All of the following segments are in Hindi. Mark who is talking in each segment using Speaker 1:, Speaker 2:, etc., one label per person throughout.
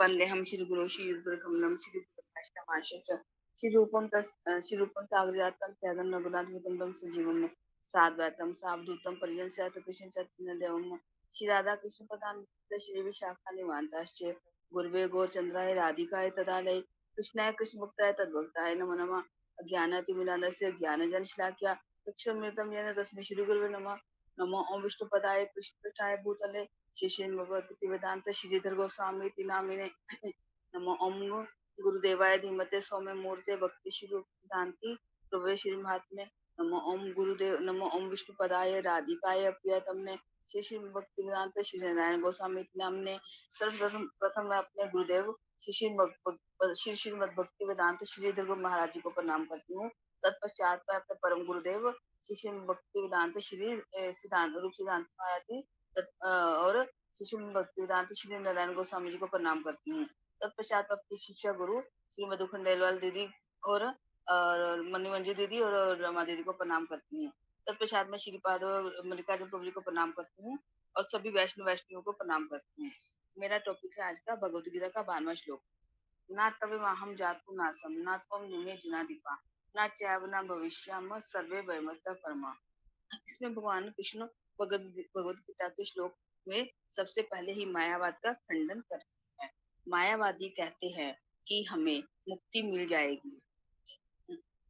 Speaker 1: वन्देऽहं श्रीगुरो श्रीयुतकमलं श्रीगुरुवैष्णवांश्च श्रीरूपं साग्रजातं त्यागं रघुनाथमुकुन्दं सजीवं साद्वैतं सावधूतं परिजनसहितं कृष्ण चैतन्य देवं श्री राधा कृष्ण पदान श्री विशाखा निवांताश्च गुरुवे गौरचंद्राय राधिकाय तदालय कृष्णाय कृष्ण भक्ताय तद्भक्ताय नमो नमः अज्ञानातिमिरान्धस्य ज्ञानजनशलाकया चक्षुरुन्मिलितं येन तस्मै श्रीगुरुवे नमः नमो ओम विष्णुपदाय कृष्णपृष्ठाय भूतले श्री श्रीमद्भगवद्गीता वेदांत श्रीधर गोस्वामी नामिने नमो ओम गुरुदेवाय धीमते सौम्य मूर्ते भक्ति श्री सिद्धांति प्रभु श्री महात्मे नमो ओम गुरुदेव नमो ओम विष्णुपदाय राधिकाय प्रियतमने श्री श्री भक्ति वेदांत श्री नारायण गोस्वामी नामने सर्वप्रथम प्रथम मैं अपने गुरुदेव श्री श्रीमद भक्ति वेदांत श्रीधर गुरु महाराज जी को प्रणाम करती हूँ। तत्पश्चात मैं अपने परम गुरुदेव श्री श्री भक्ति वेदांत श्री सिद्धांत रूप सिद्धांत महाराज जी और शिशु भक्तिवेदांत श्री नारायण गोस्वामी जी को प्रणाम करती हूँ। तत्पश्चात अपनी शिक्षा गुरु श्री मधु खंडेलवाल दीदी और मणिमंजी दीदी और रमा दीदी को प्रणाम करती हूँ। तत्पश्चात मैं श्रीपाद मल्लिकार्जुन प्रभु जी को प्रणाम करती हूँ और सभी वैष्णवियों को प्रणाम करती हूँ। मेरा टॉपिक है आज का भगवत गीता का 12वां श्लोक। ना तवेमहं जातु नासं न त्वं निमे जनाधिपा न चैव न भविष्यामः सर्वे वयमतः परमा। इसमें भगवान कृष्ण भगवत गीता के श्लोक में सबसे पहले ही मायावाद का खंडन कर रहे हैं। मायावादी कहते हैं कि हमें मुक्ति मिल जाएगी,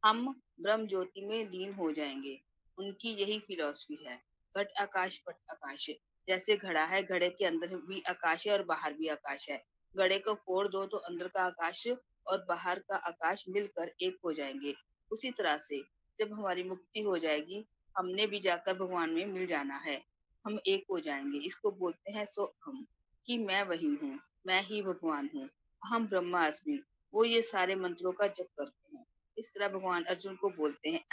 Speaker 1: हम ब्रह्म ज्योति में लीन हो जाएंगे। उनकी यही फिलॉसफी है। घट आकाश पट आकाश, जैसे घड़ा है, घड़े के अंदर भी आकाश है और बाहर भी आकाश है। घड़े को फोड़ दो तो अंदर का आकाश और बाहर का आकाश मिलकर एक हो जाएंगे। उसी तरह से जब हमारी मुक्ति हो जाएगी, हमने भी जाकर भगवान में मिल जाना है, हम एक हो जाएंगे। इसको बोलते हैं सो हम, कि मैं वही हूँ, मैं ही भगवान हूँ, हम ब्रह्मास्मि। वो ये सारे मंत्रों का जप करते हैं। इस तरह भगवान अर्जुन को बोलते हैं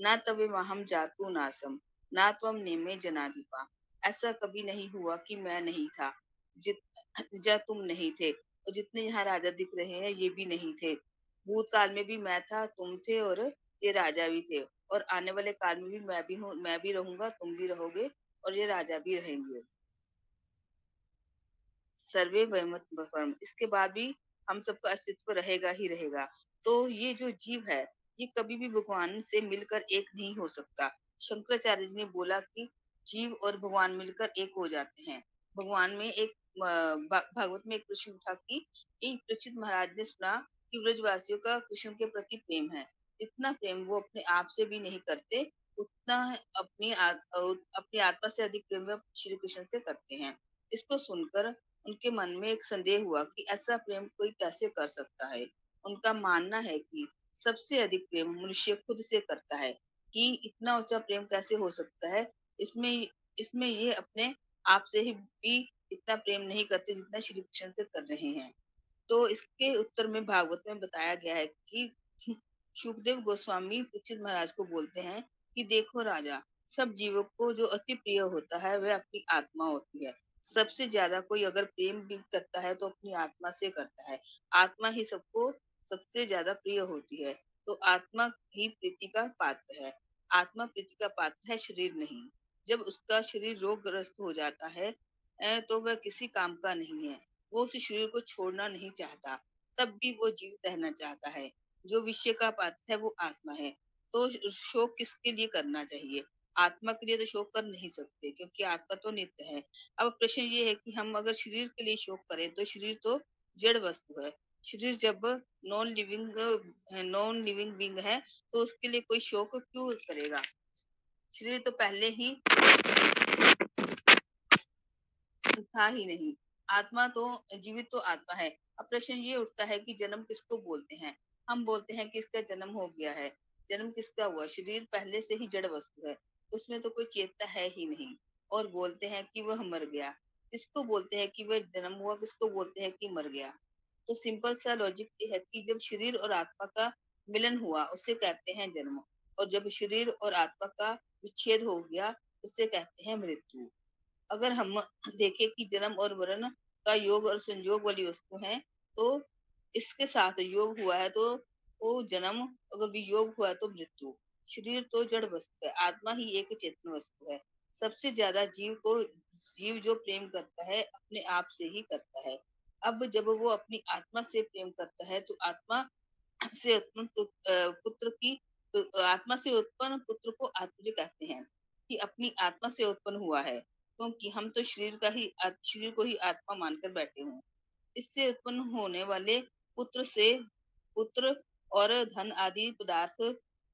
Speaker 1: ना तवे वहम जातु नासम ना त्वम नेमे जनाधिपा। ऐसा कभी नहीं हुआ कि मैं नहीं था, जब तुम नहीं थे, और जितने यहाँ राजा दिख रहे हैं ये भी नहीं थे। भूतकाल में भी मैं था, तुम थे और ये राजा भी थे, और आने वाले काल में भी मैं भी हूँ, मैं भी रहूंगा, तुम भी रहोगे और ये राजा भी रहेंगे। सर्वे वयमत परम, इसके बाद भी हम सबका अस्तित्व रहेगा ही रहेगा। तो ये जो जीव है, ये कभी भी भगवान से मिलकर एक नहीं हो सकता। शंकराचार्य जी ने बोला कि जीव और भगवान मिलकर एक हो जाते हैं। भगवान में एक भागवत में एक प्रश्न उठा कि परीक्षित महाराज ने सुना कि ब्रजवासियों का कृष्ण के प्रति प्रेम है। इतना प्रेम वो अपने आप से भी नहीं करते, उतना अपनी आत्मा से अधिक प्रेम वो श्री कृष्ण से करते हैं। इसको सुनकर उनके मन में एक संदेह हुआ कि ऐसा प्रेम कोई कैसे कर सकता है। उनका मानना है कि सबसे अधिक प्रेम मनुष्य खुद से करता है, कि इतना ऊंचा प्रेम कैसे हो सकता है। इसमें इसमें ये अपने आप से ही भी इतना प्रेम नहीं करते जितना श्री कृष्ण से कर रहे हैं। तो इसके उत्तर में भागवत में बताया गया है कि सुखदेव गोस्वामी परीक्षित महाराज को बोलते हैं कि देखो राजा, सब जीवों को जो अति प्रिय होता है वह अपनी आत्मा होती है। सबसे ज्यादा कोई अगर प्रेम भी करता है तो अपनी आत्मा से करता है। आत्मा ही सबको सबसे ज्यादा प्रिय होती है। तो आत्मा ही प्रीति का पात्र है। आत्मा प्रीति का पात्र है, शरीर नहीं। जब उसका शरीर रोगग्रस्त हो जाता है तो वह किसी काम का नहीं है। वो उस शरीर को छोड़ना नहीं चाहता, तब भी वो जीवित रहना चाहता है। जो विषय का पात्र है वो आत्मा है। तो शोक किसके लिए करना चाहिए? आत्मा के लिए तो शोक कर नहीं सकते, क्योंकि आत्मा तो नित्य है। अब प्रश्न ये है कि हम अगर शरीर के लिए शोक करें तो शरीर तो जड़ वस्तु है। शरीर जब नॉन लिविंग बींग है तो उसके लिए कोई शोक क्यों करेगा? शरीर तो पहले ही था ही नहीं। आत्मा तो जीवित तो आत्मा है। अब प्रश्न ये उठता है कि जन्म किसको बोलते हैं? हम बोलते हैं कि इसका जन्म हो गया है। जन्म किसका हुआ? शरीर पहले से ही जड़ वस्तु है, उसमें तो कोई चेतना है ही नहीं। और बोलते हैं कि वह मर गया। किसको बोलते हैं कि वह जन्म हुआ? किसको बोलते हैं कि मर गया? तो सिंपल सा लॉजिक ये है कि जब शरीर और आत्मा का मिलन हुआ उसे कहते हैं जन्म, और जब शरीर और आत्मा का विच्छेद हो गया उसे कहते हैं मृत्यु। अगर हम देखें कि जन्म और मरण का योग और संयोग वाली वस्तु है, तो इसके साथ योग हुआ है तो वो जन्म, अगर वियोग हुआ है तो मृत्यु। शरीर तो जड़ वस्तु है, आत्मा ही एक चेतन वस्तु है। सबसे ज्यादा जीव जो प्रेम करता है अपने आप से ही करता है। अब जब वो अपनी आत्मा से प्रेम करता है तो आत्मा से उत्पन्न पुत्र की आत्मा से उत्पन्न पुत्र को आत्मज कहते हैं कि अपनी आत्मा से उत्पन्न हुआ है, क्योंकि हम तो शरीर को ही आत्मा मानकर बैठे हुए हैं। इससे उत्पन्न होने वाले पुत्र से पुत्र और धन आदि पदार्थ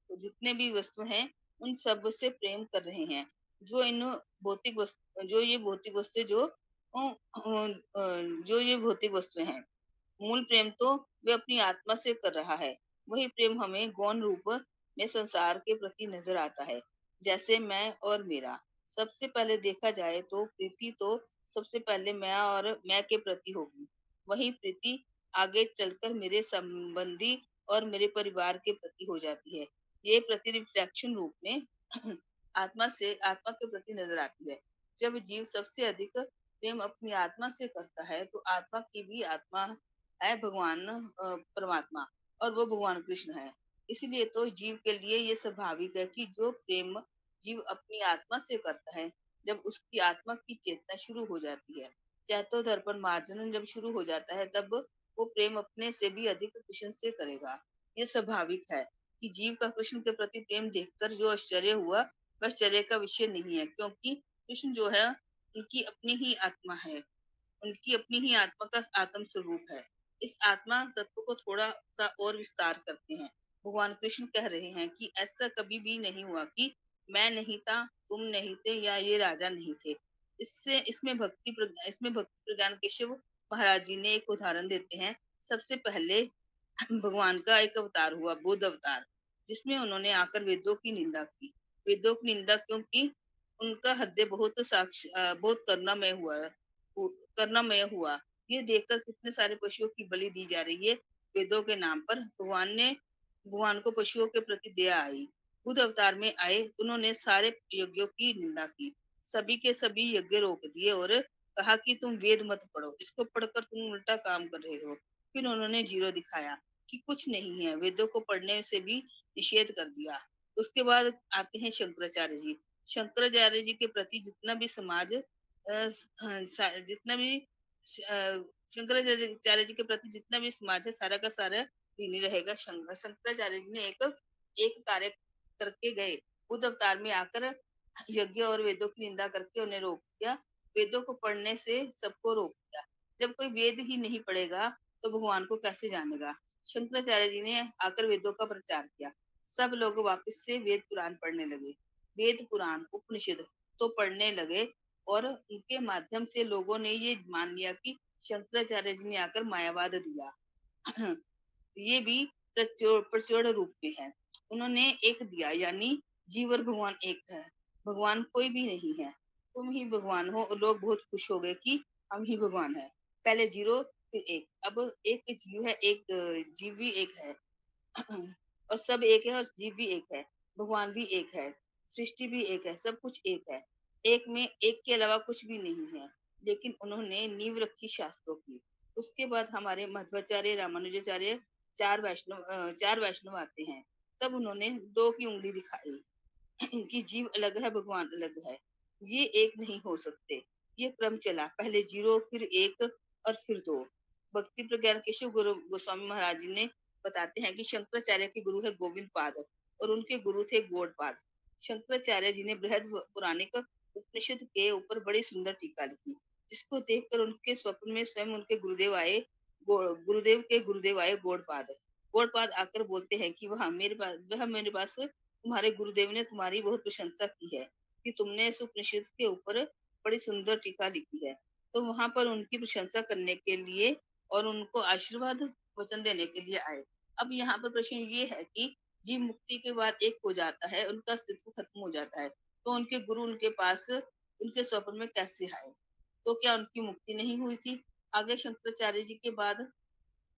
Speaker 1: जितने भी वस्तु हैं उन सब से प्रेम कर रहे हैं। जो इन भौतिक वस्तु जो ये भौतिक वस्तु जो जो ये भौतिक वस्तु हैं, मूल प्रेम तो वे अपनी आत्मा से कर रहा है। वही प्रेम हमें गौण रूप में संसार के प्रति नजर आता है, जैसे मैं और मेरा। सबसे पहले देखा जाए तो प्रीति तो सबसे पहले मैं के प्रति होगी। वही प्रीति आगे चलकर मेरे संबंधी और मेरे परिवार के प्रति हो जाती है। ये प्रति रिफ्लेक्शन रूप में आत्मा के प्रति नजर आती है। जब जीव सबसे अधिक प्रेम अपनी आत्मा से करता है तो आत्मा की भी आत्मा है भगवान परमात्मा, और वो भगवान कृष्ण है। इसलिए तो जीव के लिए ये स्वाभाविक है कि जो प्रेम जीव अपनी आत्मा से करता है, जब उसकी आत्मा की चेतना शुरू हो जाती है, चैतो दर्पण मार्जन जब शुरू हो जाता है, तब वो प्रेम अपने से भी अधिक कृष्ण से करेगा। ये स्वाभाविक है कि जीव का कृष्ण के प्रति प्रेम देखकर जो आश्चर्य हुआ वह आश्चर्य का विषय नहीं है, क्योंकि कृष्ण जो है उनकी अपनी ही आत्मा है, उनकी अपनी ही आत्मा का आत्म स्वरूप है। इस आत्मा तत्व को थोड़ा सा और विस्तार करते हैं। भगवान कृष्ण कह रहे हैं कि ऐसा कभी भी नहीं हुआ कि मैं नहीं था, तुम नहीं थे या ये राजा नहीं थे। इसमें भक्ति प्रज्ञान केशव महाराज जी ने एक उदाहरण देते हैं। सबसे पहले भगवान का एक अवतार हुआ, बुद्ध अवतार, जिसमें उन्होंने आकर वेदों की निंदा की। वेदों की निंदा क्योंकि उनका हृदय बहुत करुणामय हुआ। ये देखकर कितने सारे पशुओं की बलि दी जा रही है वेदों के नाम पर। भगवान को पशुओं के प्रति दया आई। बुद्ध अवतार में आए, उन्होंने सारे यज्ञों की निंदा की, सभी के सभी यज्ञ रोक दिए और कहा कि तुम वेद मत पढ़ो, इसको पढ़कर तुम उल्टा काम कर रहे हो। फिर उन्होंने जीरो दिखाया कि कुछ नहीं है, वेदों को पढ़ने से भी निषेध कर दिया। उसके बाद आते हैं शंकराचार्य जी। शंकराचार्य जी के प्रति जितना भी समाज जितना भी शंकराचार्य जी के प्रति जितना भी समाज है, सारा का सारा ऋणी रहेगा। शंकराचार्य जी ने एक एक कार्य करके गए, बुद्ध अवतार में आकर यज्ञ और वेदों की निंदा करके उन्हें रोक दिया, वेदों को पढ़ने से सबको रोक दिया। जब कोई वेद ही नहीं पढ़ेगा तो भगवान को कैसे जानेगा। शंकराचार्य जी ने आकर वेदों का प्रचार किया, सब लोग वापस से वेद पुराण पढ़ने लगे। वेद पुराण उपनिषद तो पढ़ने लगे, और उनके माध्यम से लोगों ने ये मान लिया कि शंकराचार्य जी ने आकर मायावाद दिया। ये भी प्रचुर रूप में है। उन्होंने एक दिया, यानी जीव और भगवान एक है, भगवान कोई भी नहीं है, तुम ही भगवान हो। और लोग बहुत खुश हो गए कि हम ही भगवान है। पहले जीरो फिर एक, अब एक जीव है, एक जीव भी एक है। और सब एक है और जीव भी एक है, भगवान भी एक है, सृष्टि भी एक है, सब कुछ एक है। एक में एक के अलावा कुछ भी नहीं है। लेकिन उन्होंने नींव रखी शास्त्रों की। उसके बाद हमारे मध्वाचार्य, रामानुजाचार्य, चार वैष्णव आते हैं। तब उन्होंने दो की उंगली दिखाई कि जीव अलग है, भगवान अलग है, ये एक नहीं हो सकते। ये क्रम चला, पहले जीरो फिर एक और फिर दो। भक्ति प्रज्ञान केशव गुरु गोस्वामी महाराज जी ने बताते हैं कि शंकराचार्य के गुरु है गोविंद पाद और उनके गुरु थे गौड़पाद। शंकराचार्य जी ने बृहद पुराणिक उपनिषद के ऊपर बड़ी सुंदर टीका लिखी, जिसको देखकर उनके स्वप्न में स्वयं उनके गुरुदेव आए गौड़पाद। गौड़पाद आकर बोलते हैं कि वह मेरे पास तुम्हारे गुरुदेव ने तुम्हारी बहुत प्रशंसा की है कि तुमने इस उपनिषद के ऊपर बड़ी सुंदर टीका लिखी है। तो वहां पर उनकी प्रशंसा करने के लिए और उनको आशीर्वाद वचन देने के लिए आए। अब यहाँ पर प्रश्न ये है कि जीव मुक्ति के बाद एक हो जाता है, उनका अस्तित्व खत्म हो जाता है, तो उनके गुरु उनके पास उनके स्वप्न में कैसे आए? तो क्या उनकी मुक्ति नहीं हुई थी? आगे शंकराचार्य जी के बाद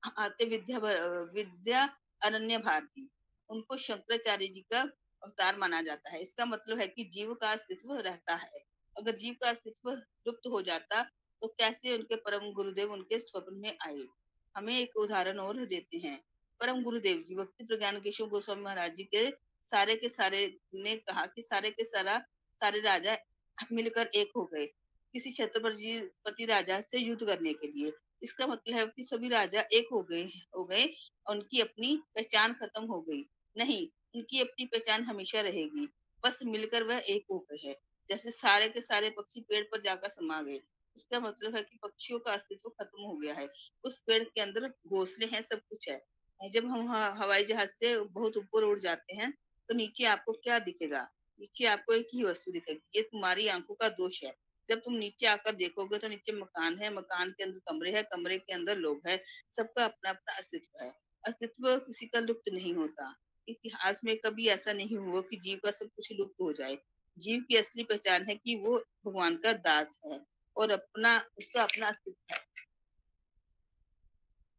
Speaker 1: आते विद्या अनन्य भारती, उनको शंकराचार्य जी का अवतार माना जाता है। इसका मतलब है कि जीव का अस्तित्व रहता है। अगर जीव का अस्तित्व लुप्त हो जाता तो कैसे उनके परम गुरुदेव उनके स्वप्न में आए? हमें एक उदाहरण और देते हैं। परम गुरुदेव जी भक्ति प्रज्ञान केशव गोस्वामी महाराज जी के सारे ने कहा कि सारे राजा मिलकर एक हो गए किसी छत्रपति राजा से युद्ध करने के लिए। इसका मतलब है कि सभी राजा एक हो गए, उनकी अपनी पहचान खत्म हो गई। नहीं, उनकी अपनी पहचान हमेशा रहेगी, बस मिलकर वह एक हो गए हैं। जैसे सारे के सारे पक्षी पेड़ पर जाकर समा गए। इसका मतलब है कि पक्षियों का अस्तित्व खत्म हो गया है। उस पेड़ के अंदर घोंसले हैं, सब कुछ है। जब हम हवाई जहाज से बहुत ऊपर उड़ जाते हैं, तो नीचे आपको क्या दिखेगा? नीचे आपको एक ही वस्तु दिखेगी, ये तुम्हारी आंखों का दोष है। जब तुम नीचे आकर देखोगे तो नीचे मकान है, मकान के अंदर कमरे हैं, कमरे के अंदर लोग हैं, सबका अपना अपना अस्तित्व है। अस्तित्व किसी का लुप्त नहीं होता। इतिहास में कभी ऐसा नहीं हुआ कि जीव का सब कुछ लुप्त हो जाए। जीव की असली पहचान है कि वो भगवान का दास है और अपना उसका अपना अस्तित्व है।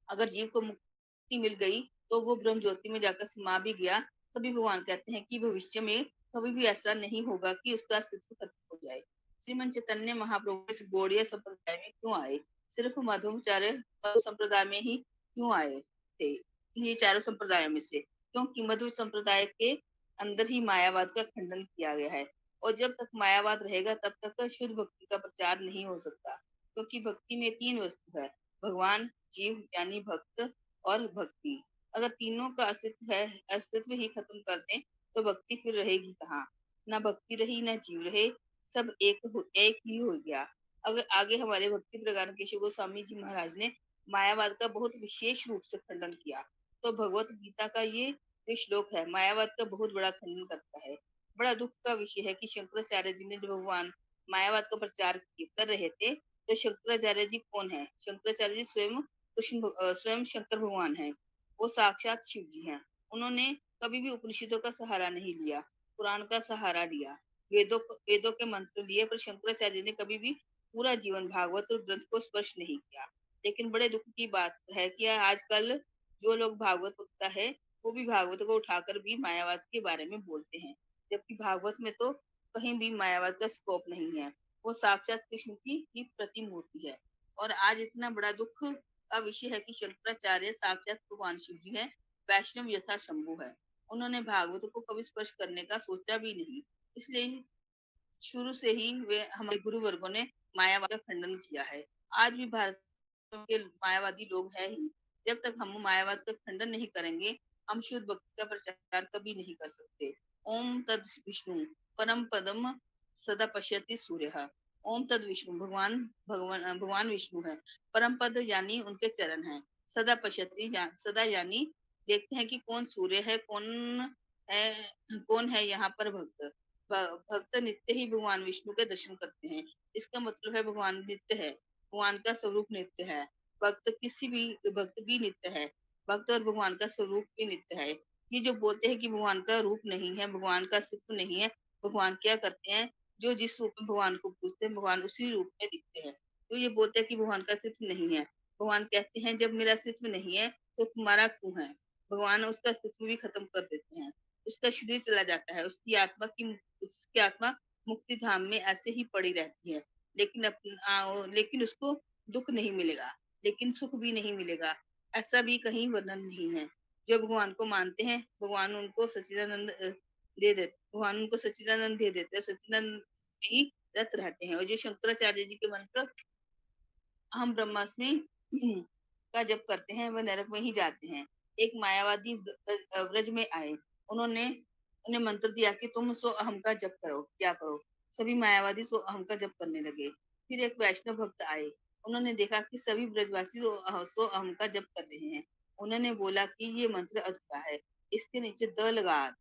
Speaker 1: अगर जीव को मुक्ति मिल गई तो वो ब्रह्म ज्योति में जाकर समा भी गया। तभी भगवान कहते हैं कि भविष्य में कभी भी ऐसा नहीं होगा कि उसका अस्तित्व खत्म हो जाए। श्रीमन चैतन्य महाप्रभु इस गौड़ीय संप्रदाय में क्यों आए? सिर्फ मध्वाचार्य संप्रदाय में ही क्यों आए थे? ये चारों संप्रदायों में से, क्योंकि मध्व संप्रदाय के अंदर ही मायावाद का खंडन किया गया है। और जब तक मायावाद रहेगा तब तक शुद्ध भक्ति का प्रचार नहीं हो सकता, क्योंकि भक्ति में तीन वस्तु है: भगवान, जीव यानी भक्त और भक्ति। अगर तीनों का अस्तित्व ही खत्म कर दें तो भक्ति फिर रहेगी कहाँ? ना भक्ति रही ना जीव रहे, सब एक ही हो गया। अगर आगे हमारे भक्ति प्रगान केशव गोस्वामी जी महाराज ने मायावाद का बहुत विशेष रूप से खंडन किया। तो भगवत गीता का ये जो श्लोक है मायावाद का बहुत बड़ा खंडन करता है। बड़ा दुख का विषय है कि शंकराचार्य जी ने जब भगवान मायावाद का प्रचार कर रहे थे, तो शंकराचार्य जी कौन है? शंकराचार्य जी स्वयं शंकर भगवान है। वो साक्षात शिव जी हैं। उन्होंने कभी भी उपनिषदों का सहारा नहीं लिया, पुराण का सहारा लिया, वेदों के मंत्र लिए, पर शंकराचार्य ने कभी भी पूरा जीवन भागवत और ग्रंथ को स्पर्श नहीं किया। लेकिन बड़े दुख की बात है कि आजकल जो लोग भागवत वक्ता है वो भी भागवत को उठाकर भी मायावाद के बारे में बोलते हैं, जबकि भागवत में तो कहीं भी मायावाद का स्कोप नहीं है। वो साक्षात कृष्ण की ही प्रतिमूर्ति है। और आज इतना बड़ा दुख का विषय है कि शंकराचार्य साक्षात भगवान शिव जी है, वैष्णव यथा शंभु है। उन्होंने भागवत को कभी स्पर्श करने का सोचा भी नहीं। इसलिए शुरू से ही वे हमारे गुरु वर्गों ने मायावाद का खंडन किया है। आज भी भारत के मायावादी लोग हैं ही। जब तक हम मायावाद का खंडन नहीं करेंगे, हम शुद्ध भक्ति का प्रचार कभी नहीं कर सकते। ओम तद विष्णु परम पदम सदा पश्यति सूर्य। ओम तद विष्णु भगवान भगवान भगवान विष्णु है। परम पद यानी उनके चरण है। सदा पश्यति सदा यानी देखते हैं कि कौन सूर्य है, है कौन है यहाँ पर भक्त। भक्त नित्य ही भगवान विष्णु के दर्शन करते हैं। इसका मतलब है भगवान नित्य है, भगवान का स्वरूप नित्य है। भक्त भी नित्य है। भक्त और भगवान का स्वरूप भी नित्य है। ये जो बोलते हैं कि भगवान का रूप नहीं है, भगवान का अस्तित्व नहीं है, भगवान क्या करते हैं? जो जिस रूप में भगवान को पूजते हैं भगवान उसी रूप में दिखते हैं। तो ये बोलते हैं कि भगवान का अस्तित्व नहीं है। भगवान कहते हैं जब मेरा अस्तित्व नहीं है तो तुम्हारा क्यों है? भगवान उसका अस्तित्व भी खत्म कर देते हैं। उसका शरीर चला जाता है, उसकी आत्मा मुक्ति धाम में ऐसे ही पड़ी रहती है। लेकिन उसको दुख नहीं मिलेगा, लेकिन सुख भी नहीं मिलेगा। ऐसा भी कहीं वर्णन नहीं है। जो भगवान को मानते हैं भगवान उनको सच्चिदानंद दे देते हैं, सच्चिदानंद में ही रत रहते हैं। और जो शंकराचार्य जी के मंत्र हम ब्रह्मास्मि का जप करते हैं वह नरक में ही जाते हैं। एक मायावादी ब्रज में आए। उन्होंने उन्हें मंत्र दिया कि तुम सो अहम का जप करो, क्या करो। सभी मायावादी सो अहम का जप करने लगे। फिर एक वैष्णव भक्त आए। उन्होंने देखा कि सभी ब्रजवासी सो अहम का जप कर रहे हैं। उन्होंने बोला कि ये मंत्र अधूरा है, इसके नीचे द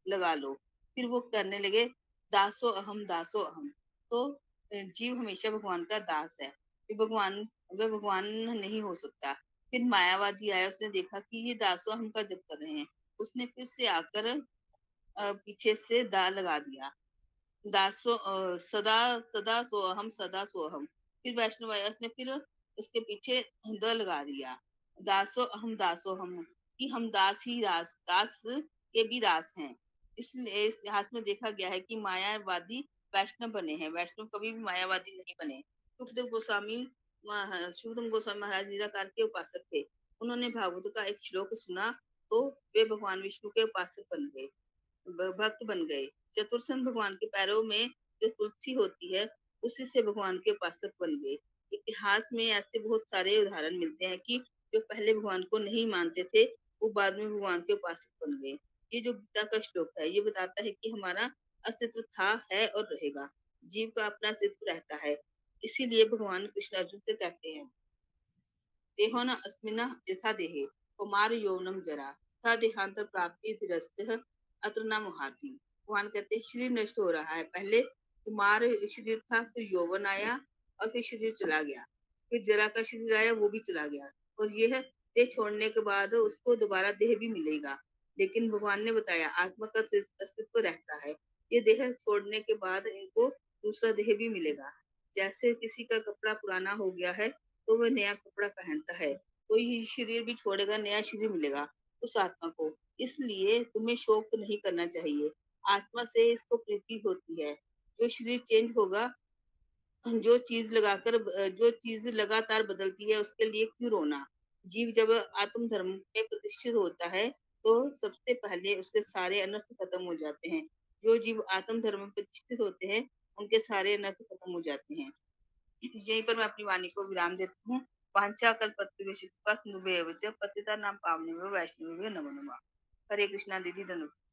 Speaker 1: लगा लो। फिर वो करने लगे दासो अहम। तो जीव हमेशा भगवान का दास है, भगवान वह भगवान नहीं हो सकता। फिर मायावादी आया, उसने देखा कि ये दासो हम का जप कर रहे हैं। उसने फिर से आकर पीछे से दा लगा दिया। सदा सदा सोहम सदा सोहम। फिर वैष्णव आया, उसने फिर उसके पीछे द लगा दिया। दासो हम कि हम दास ही दास के भी दास हैं। इसलिए इस इतिहास में देखा गया है कि मायावादी वैष्णव बने हैं, वैष्णव कभी भी मायावादी नहीं बने। सुखदेव गोस्वामी महाराज निराकार के उपासक थे। उन्होंने भागवत का एक श्लोक सुना तो वे भगवान विष्णु के उपासक बन गए, भक्त बन गए। चतुर्सन भगवान के पैरों में जो तुलसी होती है उसी से भगवान के उपासक बन गए। इतिहास में ऐसे बहुत सारे उदाहरण मिलते हैं कि जो पहले भगवान को नहीं मानते थे, वो बाद में भगवान के उपासक बन गए। ये जो गीता का श्लोक है, ये बताता है कि हमारा अस्तित्व था, है और रहेगा। जीव का अपना अस्तित्व रहता है। इसीलिए भगवान कृष्ण अर्जुन से कहते हैं, देहो न अस्मिन् यथा देहे कौमार यौवनम जरा तथा देहांतर प्राप्ति धीरस्थः अत्र न मुहाति। भगवान कहते हैं शरीर नष्ट हो रहा है, पहले कुमार शरीर था, फिर यौवन आया और फिर शरीर चला गया, फिर जरा का शरीर आया, वो भी चला गया, और यह देह छोड़ने के बाद उसको दोबारा देह भी मिलेगा। लेकिन भगवान ने बताया आत्मा का अस्तित्व रहता है। ये देह छोड़ने के बाद इनको दूसरा देह भी मिलेगा। जैसे किसी का कपड़ा पुराना हो गया है तो वह नया कपड़ा पहनता है, तो ये शरीर भी छोड़ेगा, नया शरीर मिलेगा उस आत्मा को। इसलिए तुम्हें शोक नहीं करना चाहिए। आत्मा से इसको प्रीति होती है। जो शरीर चेंज होगा, जो चीज लगातार बदलती है, उसके लिए क्यों रोना। जीव जब आत्म धर्म में प्रतिष्ठित होता है, तो सबसे पहले उसके सारे अनर्थ खत्म हो जाते हैं। जो जीव आत्म धर्म में प्रतिष्ठित होते हैं, उनके सारे अनर्थ खत्म हो जाते हैं। यहीं पर मैं अपनी वाणी को विराम देती हूँ। वांछा कल्पतरुभ्यश्च कृपा सिंधुभ्येव च पतितानां पावनेभ्यो वैष्णवेभ्यो नमो नमः। हरे कृष्णा दीदी, धन्यवाद।